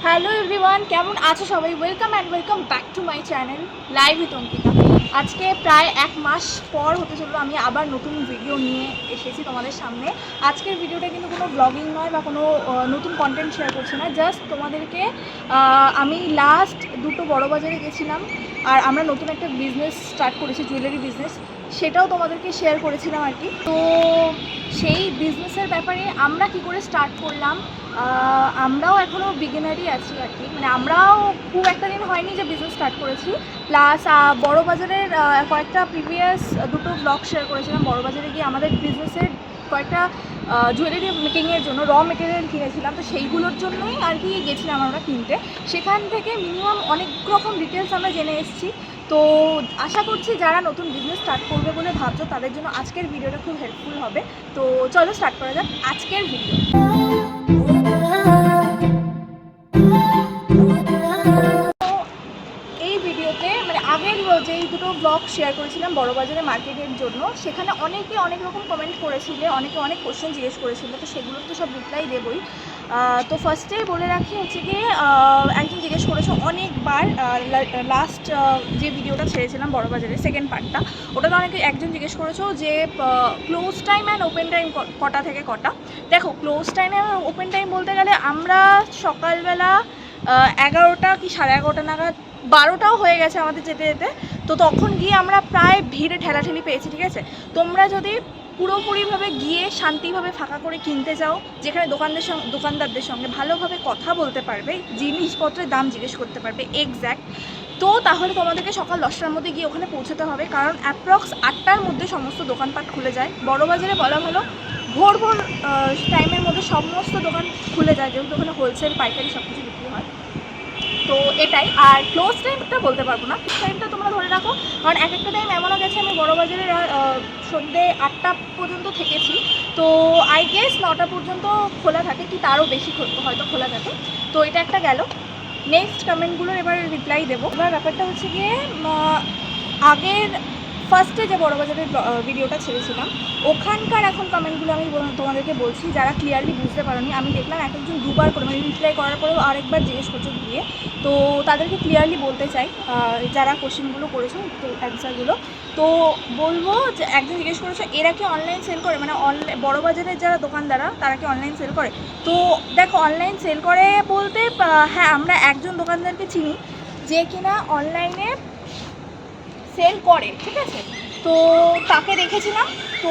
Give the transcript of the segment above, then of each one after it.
Hello everyone, কেমন আছো সবাই? Welcome and welcome back to my channel live with Ankita. আজকে প্রায় 1 মাস পর হতে চললো আমি আবার নতুন ভিডিও নিয়ে এসেছি তোমাদের সামনে। আজকের ভিডিওটা কিন্তু কোনো ব্লগিং নয় বা কোনো নতুন কন্টেন্ট শেয়ার করছি না, জাস্ট তোমাদেরকে আমি লাস্ট দুটো বড় বাজারে গেছিলাম আর আমরা নতুন একটা বিজনেস স্টার্ট করেছি, জুয়েলারি বিজনেস, সেটাও তোমাদেরকে শেয়ার করেছিলাম আর কি। তো সেই বিজনেসের ব্যাপারে আমরা কি করে স্টার্ট করলাম, আমরাও এখনও বিগিনারই আছি আর কি, মানে আমরাও খুব একটা দিন হয়নি যে বিজনেস স্টার্ট করেছি। প্লাস বড় বাজারের কয়েকটা প্রিভিয়াস দুটো ব্লগ শেয়ার করেছিলাম। বড় বাজারে গিয়ে আমাদের বিজনেসের কয়েকটা জুয়েলারি মেকিংয়ের জন্য র মেটেরিয়াল কিনেছিলাম, তো সেইগুলোর জন্যই আর কি গেছিলাম আমরা কিনতে। সেখান থেকে মিনিমাম অনেক রকম ডিটেলস আমরা জেনে এসেছি। তো আশা করছি যারা নতুন বিজনেস স্টার্ট করবে বলে ভাবছো তাদের জন্য আজকের ভিডিওটা খুব হেল্পফুল হবে। তো চলো স্টার্ট করা যাক আজকের ভিডিও। এই ভিডিওতে মানে আগের যেই দুটো ব্লগ শেয়ার করেছিলাম বড়বাজারে মার্কেটের জন্য, সেখানে অনেকে অনেক রকম কমেন্ট করেছিল, অনেকে অনেক কোশ্চেন জিজ্ঞেস করেছিল, তো সেগুলোর তো সব রিপ্লাই দেবই। তো ফার্স্টেই বলে রাখি হচ্ছে কি, একজন জিজ্ঞেস করেছো অনেকবার, লাস্ট যে ভিডিওটা ছেড়েছিলাম বড়বাজারে সেকেন্ড পার্টটা, ওটা তো অনেকে একজন জিজ্ঞেস করেছো যে close time and open time কটা থেকে কটা। দেখো, close time and open time বলতে গেলে আমরা সকালবেলা 11টা কি 11:30 নাগাদ, 12টাও হয়ে গেছে আমাদের যেতে যেতে, তো তখন গিয়ে আমরা প্রায় ভিড়ে ঠেলাঠেলি পেয়েছি, ঠিক আছে। তোমরা যদি পুরোপুরিভাবে গিয়ে শান্তিভাবে ফাঁকা করে কিনতে যাও, যেখানে দোকানদারদের সঙ্গে ভালোভাবে কথা বলতে পারবে, জিনিসপত্রের দাম জিজ্ঞেস করতে পারবে এক্স্যাক্ট, তো তাহলে তোমাদেরকে সকাল 10টার মধ্যে গিয়ে ওখানে পৌঁছাতে হবে। কারণ অ্যাপ্রক্স 8টার মধ্যে সমস্ত দোকানপাট খুলে যায়। বড়বাজারে বলা ভালো ভোর ভোর টাইমের মধ্যে সমস্ত দোকান খুলে যায়, যেহেতু ওখানে হোলসেল পাইকারি সব কিছু বিক্রি হয়। তো এটাই। আর ক্লোজ টাইমটা বলতে পারবো না, টাইমটা তোমরা ধরে রাখো, কারণ এক একটা টাইম এমনও গেছে আমি বড়বাজারে সন্ধ্যে 8টা পর্যন্ত থেকেছি, তো আই গেস 9টা পর্যন্ত খোলা থাকে, কি তারও বেশি হয়তো খোলা থাকে। তো এটা একটা গেল। নেক্সট কমেন্টগুলোর এবার রিপ্লাই দেবো। এবার ব্যাপারটা হচ্ছে গিয়ে, আগের ফার্স্টে যে বড়বাজারের ভিডিওটা ছেড়েছিলাম ওখানকার এখন কমেন্টগুলো আমি তোমাদেরকে বলছি, যারা ক্লিয়ারলি বুঝতে পারোনি। আমি দেখলাম এক একজন দুবার করে, মানে রিপ্লাই করার পরেও আরেকবার জিজ্ঞেস করছো গিয়ে, তো তাদেরকে ক্লিয়ারলি বলতে চাই, যারা কোশ্চেনগুলো করেছো তো অ্যান্সারগুলো। তো বলবো যে একজন জিজ্ঞেস করেছো এরা কি অনলাইন সেল করে, মানে বড়বাজারের যারা দোকানদাররা তারা কি অনলাইন সেল করে। তো দেখো, অনলাইন সেল করে বলতে হ্যাঁ, আমরা একজন দোকানদারকে চিনি যে কিনা অনলাইনে সেল করে, ঠিক আছে। তো তাকে দেখেছিলাম। তো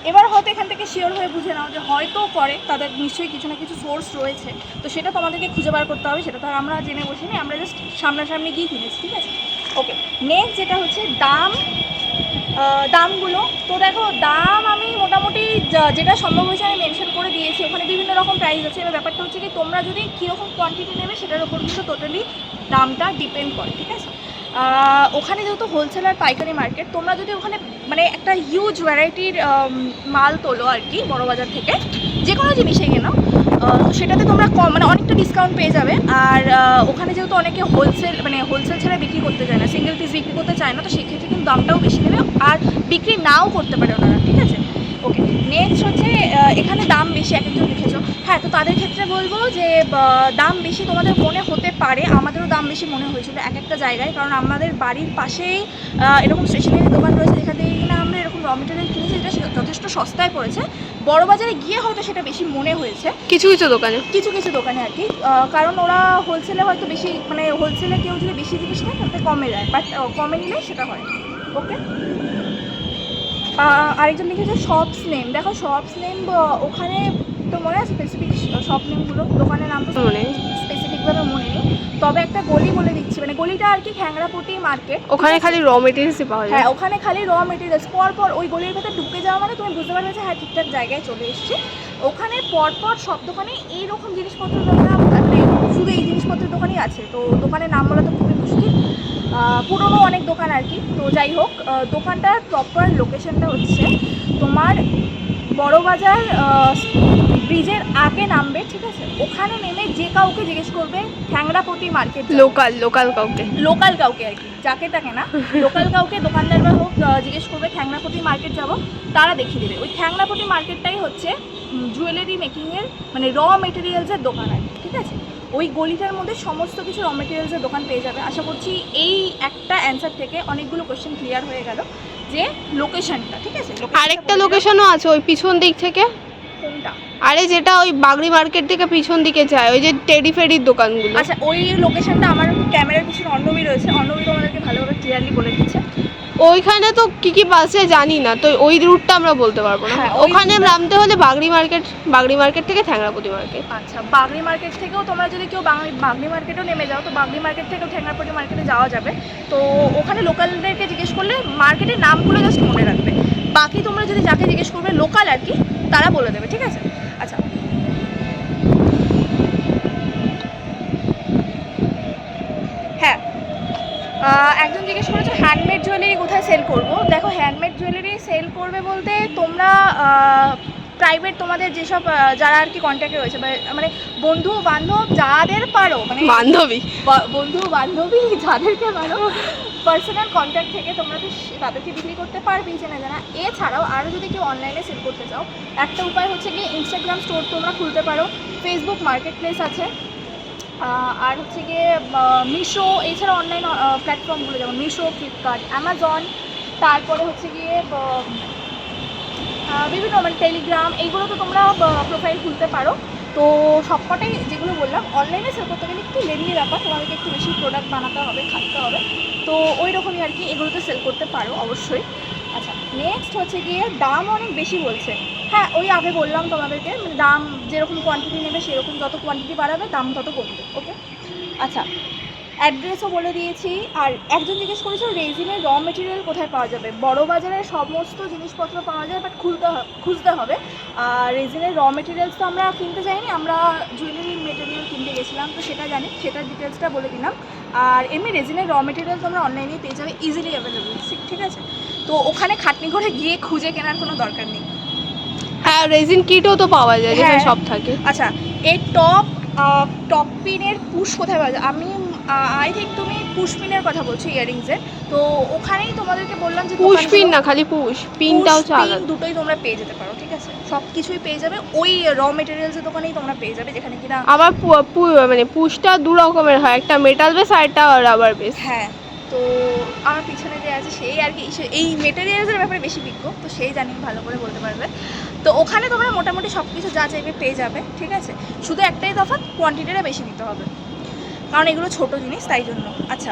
এবার হয়তো এখান থেকে শিওর হয়ে বুঝে নাও যে হয়তো করে, তাদের নিশ্চয়ই কিছু না কিছু সোর্স রয়েছে, তো সেটা তোমাদেরকে খুঁজে বার করতে হবে। সেটা তো আর আমরা জেনে বসিনি, আমরা জাস্ট সামনাসামনি গিয়ে কিনেছি, ঠিক আছে। ওকে, নেক্সট যেটা হচ্ছে দামগুলো। তো দেখো, দাম আমি মোটামুটি যেটা সম্ভব হয়েছে আমি মেনশন করে দিয়েছি। ওখানে বিভিন্ন রকম প্রাইস আছে। এবার ব্যাপারটা হচ্ছে কি, তোমরা যদি কীরকম কোয়ান্টিটি নেবে সেটার উপর কিন্তু টোটালি দামটা ডিপেন্ড করে, ঠিক আছে। ওখানে যেহেতু হোলসেল আর পাইকারি মার্কেট, তোমরা যদি ওখানে মানে একটা হিউজ ভ্যারাইটির মাল তোলো আর কি বড়বাজার থেকে, যে কোনো জিনিসে কেনো, তো সেটাতে তোমরা কম মানে অনেকটা ডিসকাউন্ট পেয়ে যাবে। আর ওখানে যেহেতু অনেকে হোলসেল ছাড়া বিক্রি করতে চায় না, সিঙ্গেল পিস বিক্রি করতে চায় না, তো সেক্ষেত্রে কিন্তু দামটাও বেশি নেবে আর বিক্রি নাও করতে পারে ওনারা, ঠিক আছে। ওকে, নেক্সট হচ্ছে এখানে দাম বেশি এক একজন লিখেছো, হ্যাঁ, তো তাদের ক্ষেত্রে বলবো যে দাম বেশি তোমাদের মনে হতে পারে, আমাদেরও দাম বেশি মনে হয়েছিল এক একটা জায়গায়, কারণ আমাদের বাড়ির পাশেই এরকম স্টেশনারি দোকান রয়েছে যেখান থেকে কিনা আমরা এরকম র মেটেরিয়াল কিনেছি, যেটা যথেষ্ট সস্তায় পড়েছে। বড়বাজারে গিয়ে হয়তো সেটা বেশি মনে হয়েছে কিছু কিছু দোকানে আর কি, কারণ ওরা হোলসেলে হয়তো বেশি, মানে হোলসেলে কেউ যদি বেশি জিনিস নেয় তাতে কমে যায়, বাট কমে নিলে সেটা হয়। ওকে, আরেকজন লিখেছে শপস নেম। দেখো, শপস নেম ওখানে তো মনে আছে স্পেসিফিক শপ নেমগুলো, দোকানের নাম তো মনে স্পেসিফিকভাবে মনে নেই, তবে একটা গলি বলে দিচ্ছি, মানে গলিটা আর কি খ্যাংরাপটি মার্কেট, ওখানে খালি র মেটেরিয়ালসই পাওয়া যায়। হ্যাঁ, ওখানে খালি র মেটেরিয়ালস। পরপর ওই গলির ভেতর ঢুকে যাওয়া মানে তুমি বুঝতে পারবে যে হ্যাঁ, ঠিকঠাক জায়গায় চলে এসেছি। ওখানে পরপর সব দোকানে এইরকম জিনিসপত্র মানে শুধু এই জিনিসপত্রের দোকানই আছে, তো দোকানের নাম বলা তো খুবই মুশকিল, পুরনো অনেক দোকান আর কি। তো যাই হোক, দোকানটার প্রপার লোকেশনটা হচ্ছে তোমার বড়বাজার ব্রিজের আগে নামবে, ঠিক আছে। ওখানে নেমে যে কাউকে জিজ্ঞেস করবে খ্যাংরাপটি মার্কেট, লোকাল কাউকে আর কি, যাকে তাকে না, লোকাল কাউকে, দোকানদার বা হোক, জিজ্ঞেস করবে খ্যাংরাপটি মার্কেট যাব, তারা দেখিয়ে দেবে। ওই খ্যাংরাপটি মার্কেটটাই হচ্ছে জুয়েলারি মেকিংয়ের মানে র মেটেরিয়ালসের দোকান আর কি, ঠিক আছে। ওই গলিটার মধ্যে সমস্ত কিছু র মেটেরিয়ালসের দোকান পেয়ে যাবে। আশা করছি এই একটা অ্যান্সার থেকে অনেকগুলো কোয়েশ্চেন ক্লিয়ার হয়ে গেল যে লোকেশনটা, ঠিক আছে? আরেকটা লোকেশনও আছে ওই পিছন দিক থেকে। কোনটা? আরে যেটা ওই বাগড়ি মার্কেট থেকে পিছন দিকে যায়, ওই যে টেডি ফেডির দোকানগুলো। আচ্ছা, ওই লোকেশনটা আমার ক্যামেরার পিছনে অর্ণবী রয়েছে, অর্ণবী তোমাদেরকে ভালোভাবে ক্লিয়ারলি বলে দিচ্ছে। ওইখানে তো কি কি বাসে জানি না, তো ওই রুটটা আমরা বলতে পারবো না। হ্যাঁ, ওখানে নামতে হলে বাগড়ি মার্কেট থেকে ঠ্যাংরাপতি মার্কেট। আচ্ছা, বাগড়ি মার্কেট থেকেও তোমরা যদি কেউ বাগড়ি মার্কেটও নেমে যাও, তো বাগড়ি মার্কেট থেকেও ঠ্যাংরাপতি মার্কেটে যাওয়া যাবে। তো ওখানে লোকালদেরকে জিজ্ঞেস করলে মার্কেটের নামগুলো জাস্ট মনে রাখবে, বাকি তোমরা যদি যাকে জিজ্ঞেস করবে লোকাল আর কি, তারা বলে দেবে, ঠিক আছে? আচ্ছা, হ্যাঁ, একজন জিজ্ঞেস করেছে হ্যান্ডমেড জুয়েলারি কোথায় সেল করব। দেখো, হ্যান্ডমেড জুয়েলারি সেল করবে বলতে তোমরা প্রাইভেট তোমাদের যেসব যারা আর কি কন্ট্যাক্টে রয়েছে, মানে বন্ধু বান্ধব যাদের পারো, মানে বন্ধু বান্ধবী যাদেরকে পারো পার্সোনাল কন্ট্যাক্ট থেকে তোমরা তো তাদেরকে বিক্রি করতে পারবেই চেনা জানা। এছাড়াও আরও যদি কেউ অনলাইনে সেল করতে চাও, একটা উপায় হচ্ছে কি ইনস্টাগ্রাম স্টোর তোমরা খুলতে পারো, ফেসবুক মার্কেট প্লেস আছে, আর হচ্ছে গিয়ে মিশো, এছাড়া অনলাইন প্ল্যাটফর্মগুলো যেমন মিশো, ফ্লিপকার্ট, অ্যামাজন, তারপরে হচ্ছে গিয়ে বিভিন্ন মানে টেলিগ্রাম, এইগুলো তো তোমরা প্রোফাইল খুলতে পারো। তো সবকটাই যেগুলো বললাম অনলাইনে সেল করতে গেলে একটু লেন্দি ব্যাপার, তোমাদেরকে একটু বেশি প্রোডাক্ট বানাতে হবে, খাটতে হবে, তো ওই রকমই আর কি। এগুলোতে সেল করতে পারো অবশ্যই। আচ্ছা, নেক্সট হচ্ছে গিয়ে দাম অনেক বেশি বলছে। হ্যাঁ, ওই আগে বললাম তোমাদেরকে, মানে দাম যেরকম কোয়ান্টিটি নেবে সেরকম, যত কোয়ান্টিটি বাড়াবে দাম তত কমবে। ওকে, আচ্ছা, অ্যাড্রেসও বলে দিয়েছি। আর একজন জিজ্ঞেস করেছিল রেজিনের র মেটেরিয়াল কোথায় পাওয়া যাবে। বড় বাজারে সমস্ত জিনিসপত্র পাওয়া যায়, বাট খুঁজতে হবে। আর রেজিনের র মেটেরিয়ালস তো আমরা কিনতে যাইনি, আমরা জুয়েলারি মেটেরিয়াল কিনতে গেছিলাম, তো সেটা জানি, সেটার ডিটেলসটা বলে দিলাম। আর এমনি রেজিনের র মেটেরিয়ালস আমরা অনলাইনে পেয়ে যাবে, ইজিলি অ্যাভেলেবল, ঠিক আছে? তো ওখানে খাটনি করে গিয়ে খুঁজে কেনার কোনো দরকার নেই। হ্যাঁ, রেজিন কিটও তো পাওয়া যায়, যেখানে সব থাকে। আচ্ছা, এই টপ পিনের পুশ কোথায় পাওয়া যায়? আমি আই থিঙ্ক তুমি পুশ পিনের কথা বলছো, ইয়ারিংসের। তো ওখানেই তোমাদেরকে বললাম যে পুশ পিন না, খালি পুশ পিনটাও চালান, দুটোই তোমরা পেয়ে যেতে পারো, ঠিক আছে? সব কিছুই পেয়ে যাবে ওই র মেটেরিয়ালসের দোকানেই তোমরা পেয়ে যাবে, যেখানে কিনা আবার মানে পুশটা দু রকমের হয়, একটা মেটাল বেস আর একটা রাবার বেস। হ্যাঁ, তো আমার পিছনে যে আছে সেই আর কি এই মেটেরিয়ালসের ব্যাপারে বেশি বিজ্ঞ, তো সেই জানি ভালো করে বলতে পারবে। তো ওখানে তোমরা মোটামুটি সব কিছু যা চাইবে পেয়ে যাবে, ঠিক আছে? শুধু একটাই তফাৎ, কোয়ান্টিটিটা বেশি দিতে হবে, কারণ এগুলো ছোটো জিনিস, তাই জন্য। আচ্ছা,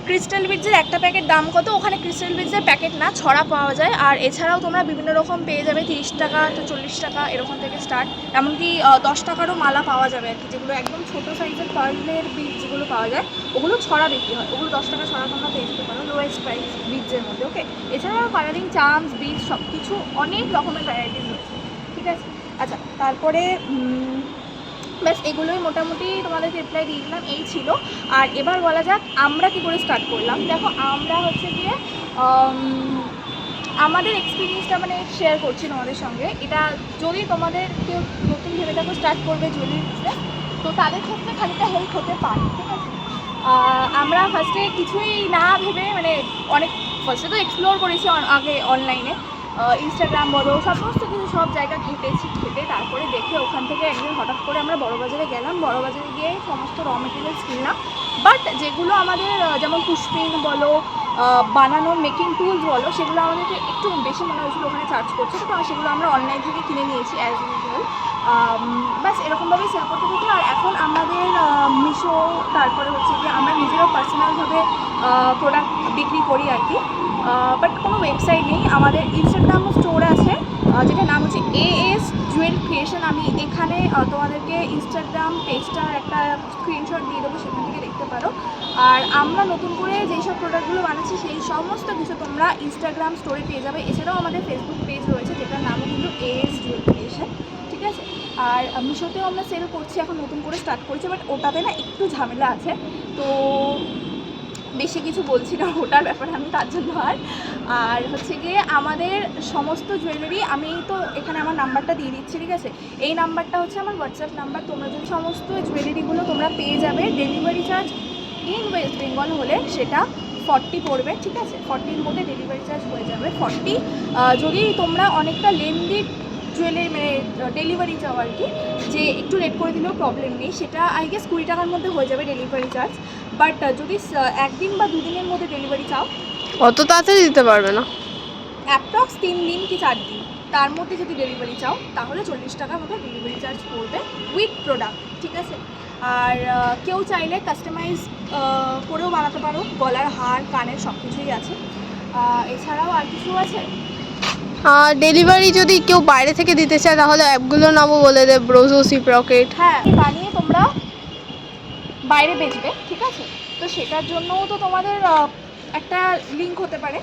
ক্রিস্টাল বিটসের একটা প্যাকেট দাম কত? ওখানে ক্রিস্টাল বিটসের প্যাকেট না, ছড়া পাওয়া যায়। আর এছাড়াও তোমরা বিভিন্ন রকম পেয়ে যাবে, 30 টাকা তো 40 টাকা এরকম থেকে স্টার্ট, এমনকি 10 টাকারও মালা পাওয়া যাবে আর কি, যেগুলো একদম ছোটো সাইজের পার্লের বিট যেগুলো পাওয়া যায়, ওগুলো ছড়া বিক্রি হয়, ওগুলো 10 টাকা ছড়া তোমরা পেয়ে যেতে পারো লোয়েস্ট প্রাইস বিটসের মধ্যে। ওকে, এছাড়াও কালারিং চার্মস, বিটস সব কিছু অনেক রকমের ভ্যারাইটিস রয়েছে, ঠিক আছে? আচ্ছা, তারপরে ব্যাস এগুলোই মোটামুটি তোমাদেরকে রিপ্লাই দিয়ে দিলাম, এই ছিল। আর এবার বলা যাক আমরা কী করে স্টার্ট করলাম। দেখো, আমরা হচ্ছে গিয়ে আমাদের এক্সপিরিয়েন্সটা মানে শেয়ার করছি তোমাদের সঙ্গে। এটা যদি তোমাদের কেউ নতুন ভেবে থাকো স্টার্ট করবে জুয়েলারি বিজনেস, তো তাদের ক্ষেত্রে খানিকটা হেল্প হতে পারে, ঠিক আছে? আমরা ফার্স্টে কিছুই না ভেবে, মানে ফার্স্টে তো এক্সপ্লোর করেছি আগে অনলাইনে, ইনস্টাগ্রাম বলো, সমস্ত কিছু সব জায়গা ঘেটে তারপরে দেখে ওখান থেকে একদিন হঠাৎ করে আমরা বড়বাজারে গেলাম, বড়বাজারে গিয়ে সমস্ত র মেটেরিয়ালস কিনলাম। বাট যেগুলো আমাদের যেমন পুষ্পিন বলো, বানানোর মেকিং টুলস বলো, সেগুলো আমাদেরকে একটু বেশি মনে হয়েছিলো ওখানে চার্জ করছে, তো সেগুলো আমরা অনলাইন থেকে কিনে নিয়েছি অ্যাজ ইউজুয়াল। ব্যাস এরকমভাবেই সেল করতে থাকি। আর এখন আমাদের মিশো, তারপরে হচ্ছে কি আমরা নিজেরাও পার্সোনালভাবে প্রোডাক্ট বিক্রি করি আর কি, বাট কোনো ওয়েবসাইট নেই। আমাদের ইনস্টাগ্রাম স্টোর আছে, যেটার নাম হচ্ছে AS জুয়েল ক্রিয়েশন। আমি এখানে তোমাদেরকে ইনস্টাগ্রাম পেজটার একটা স্ক্রিনশট দিয়ে দেবো, সেখান থেকে দেখতে পারো। আর আমরা নতুন করে যেই সব প্রোডাক্টগুলো বানাচ্ছি সেই সমস্ত কিছু তোমরা ইনস্টাগ্রাম স্টোরে পেয়ে যাবে। এছাড়াও আমাদের ফেসবুক পেজ রয়েছে, যেটার নামও কিন্তু AS জুয়েল ক্রিয়েশন, ঠিক আছে? আর মিশোতেও আমরা সেল করছি, এখন নতুন করে স্টার্ট করছি, বাট ওটাতে না একটু ঝামেলা আছে, তো বেশি কিছু বলছি না ওটার ব্যাপারে আমি, তার জন্য। আর হচ্ছে গিয়ে আমাদের সমস্ত জুয়েলারি, আমি তো এখানে আমার নাম্বারটা দিয়ে দিচ্ছি, ঠিক আছে? এই নাম্বারটা হচ্ছে আমার হোয়াটসঅ্যাপ নাম্বার। তোমরা যদি সমস্ত জুয়েলারিগুলো তোমরা পেয়ে যাবে। Delivery charge in West Bengal হলে সেটা 40 পড়বে, ঠিক আছে? 40-র মধ্যে ডেলিভারি চার্জ হয়ে যাবে। 40 যদি তোমরা অনেকটা লেন্দি জুয়েলারি মানে ডেলিভারি চাও আর কি, যে একটু লেট করে দিলেও প্রবলেম নেই, সেটা আই গেস 20 টাকার মধ্যে হয়ে যাবে ডেলিভারি চার্জ। বাট যদি একদিন বা দুদিনের মধ্যে ডেলিভারি চাও, অত তাড়াতাড়ি দিতে পারবে না। অ্যাপ্রক্স 3 দিন কি 4 দিন, তার মধ্যে যদি ডেলিভারি চাও তাহলে 40 টাকার মতো ডেলিভারি চার্জ পড়বে উইথ প্রোডাক্ট, ঠিক আছে। আর কেউ চাইলে কাস্টমাইজ করেও বানাতে পারো, গলার হার কানের সব কিছুই আছে। এছাড়াও আর কিছু আছে। আর ডেলিভারি যদি কেউ বাইরে থেকে দিতে চায় তাহলে অ্যাপগুলোর নামও বলে দেয়, ব্রোজো, সিপ্রকেট। হ্যাঁ, বানিয়ে তোমরা বাইরে বেচবে, ঠিক আছে। তো সেটার জন্যও তো তোমাদের একটা লিঙ্ক হতে পারে,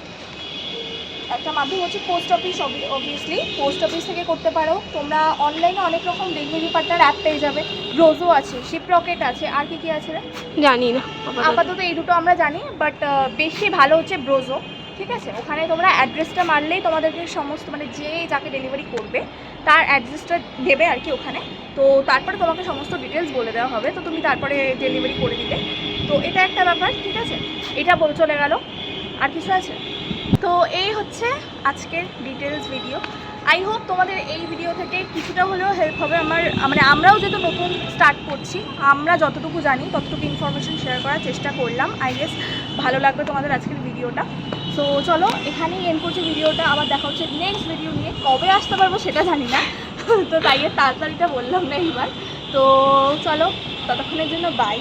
একটা মাধ্যম হচ্ছে post office. Obviously post office থেকে করতে পারো তোমরা। অনলাইনে অনেক রকম ডেলিভারি পার্টনার অ্যাপ পেয়ে যাবে, ব্রোজো আছে, শিপরকেট আছে, আর কি কি আছে রে জানি না আপাতত এই দুটো আমরা জানি। বাট বেশি ভালো হচ্ছে ব্রোজো, ঠিক আছে। ওখানে তোমরা অ্যাড্রেসটা মারলেই তোমাদেরকে সমস্ত মানে যে যাকে ডেলিভারি করবে তার অ্যাড্রেসটা দেবে আর কি ওখানে। তো তারপরে তোমাকে সমস্ত ডিটেলস বলে দেওয়া হবে, তো তুমি তারপরে ডেলিভারি করে দিলে। তো এটা একটা ব্যাপার, ঠিক আছে। এটা চলে গেল। আর কিছু আছে? তো এই হচ্ছে আজকের ডিটেলস ভিডিও। আই হোপ তোমাদের এই ভিডিও থেকে কিছুটা হলেও হেল্প হবে। মানে আমরাও যেহেতু নতুন স্টার্ট করছি, আমরা যতটুকু জানি ততটুকু ইনফরমেশন শেয়ার করার চেষ্টা করলাম। আই গেস ভালো লাগবে তোমাদের আজকের ভিডিওটা। সো চলো এখানেই এন্ড করছি ভিডিওটা। আবার দেখা হচ্ছে নেক্সট ভিডিও নিয়ে। কবে আসতে পারবো সেটা জানি না, তো তাই তাড়াতাড়িটা বললাম না এইবার। তো চলো ততক্ষণের জন্য বাই।